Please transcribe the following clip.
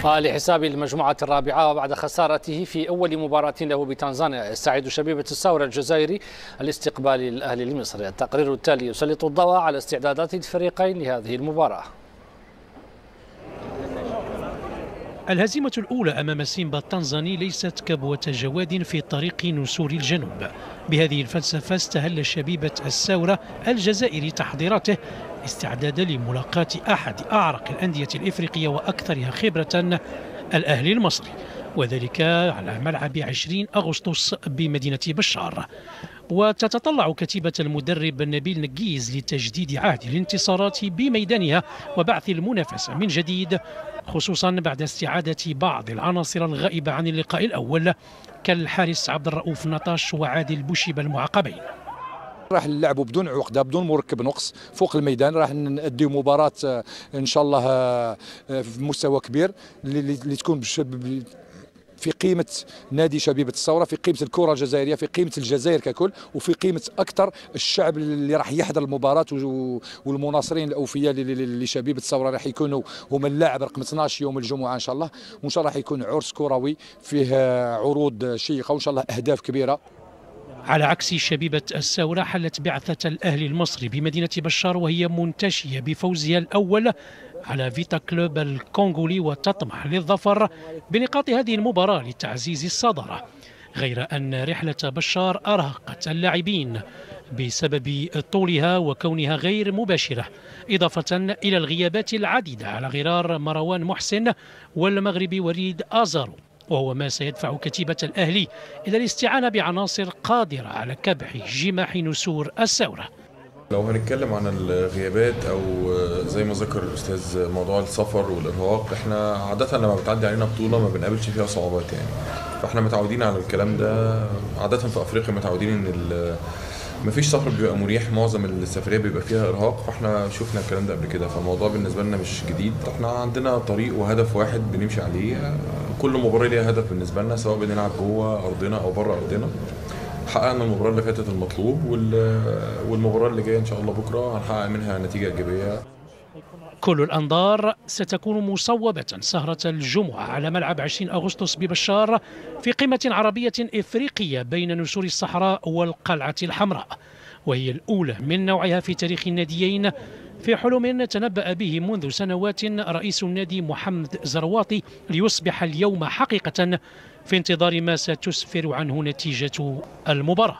لحساب المجموعة الرابعة وبعد خسارته في أول مباراة له بتنزانيا يستعد شبيبة الثورة الجزائري لاستقبال الأهلي المصري. التقرير التالي يسلط الضوء على استعدادات الفريقين لهذه المباراة. الهزيمة الأولى أمام سيمبا التنزاني ليست كبوة جواد في طريق نسور الجنوب. بهذه الفلسفة استهل شبيبة الثورة الجزائري تحضيراته استعدادا لملاقاة أحد أعرق الأندية الإفريقية وأكثرها خبرة، الأهلي المصري، وذلك على ملعب 20 أغسطس بمدينة بشار. وتتطلع كتيبة المدرب نبيل نقيز لتجديد عهد الانتصارات بميدانها وبعث المنافسة من جديد، خصوصا بعد استعادة بعض العناصر الغائبة عن اللقاء الأول كالحارس عبد الرؤوف نطاش وعادل بوشيبة المعاقبين. راح نلعبوا بدون عقده، بدون مركب نقص فوق الميدان. راح نأديو مباراه ان شاء الله في مستوى كبير اللي تكون في قيمة نادي شبيبة الثورة، في قيمة الكرة الجزائرية، في قيمة الجزائر ككل، وفي قيمة أكثر الشعب اللي راح يحضر المباراة والمناصرين الأوفياء لشبيبة الثورة. راح يكونوا هم اللاعب رقم 12 يوم الجمعة إن شاء الله، وإن شاء الله راح يكون عرس كروي فيه عروض شيقة وإن شاء الله أهداف كبيرة. على عكس شبيبة الثورة حلت بعثة الأهلي المصري بمدينة بشار وهي منتشية بفوزها الأول على فيتا كلوب الكونغولي وتطمح للظفر بنقاط هذه المباراة لتعزيز الصدارة، غير أن رحلة بشار أرهقت اللاعبين بسبب طولها وكونها غير مباشرة، إضافة إلى الغيابات العديدة على غرار مروان محسن والمغربي وليد آزارو، وهو ما سيدفع كتيبة الأهلي إلى الاستعانة بعناصر قادرة على كبح جماح نسور الثورة. لو هنتكلم عن الغيابات او زي ما ذكر الاستاذ موضوع السفر والارهاق، احنا عاده لما بتعدي علينا بطوله ما بنقابلش فيها صعوبات يعني، فاحنا متعودين على الكلام ده. عاده في افريقيا متعودين ان مفيش سفر بيبقى مريح، معظم السفريه بيبقى فيها ارهاق، فاحنا شفنا الكلام ده قبل كده، فالموضوع بالنسبه لنا مش جديد. احنا عندنا طريق وهدف واحد بنمشي عليه، كل مباراه ليها هدف بالنسبه لنا، سواء بنلعب جوه ارضنا او بره ارضنا. حققنا المباراة اللي فاتت المطلوب، والمباراة اللي جاية إن شاء الله بكرة هنحقق منها نتيجة إيجابية. كل الأنظار ستكون مصوبة سهرة الجمعة على ملعب 20 أغسطس ببشار في قمة عربية إفريقية بين نسور الصحراء والقلعة الحمراء، وهي الأولى من نوعها في تاريخ الناديين، في حلم تنبأ به منذ سنوات رئيس النادي محمد زرواطي ليصبح اليوم حقيقة في انتظار ما ستسفر عنه نتيجة المباراة.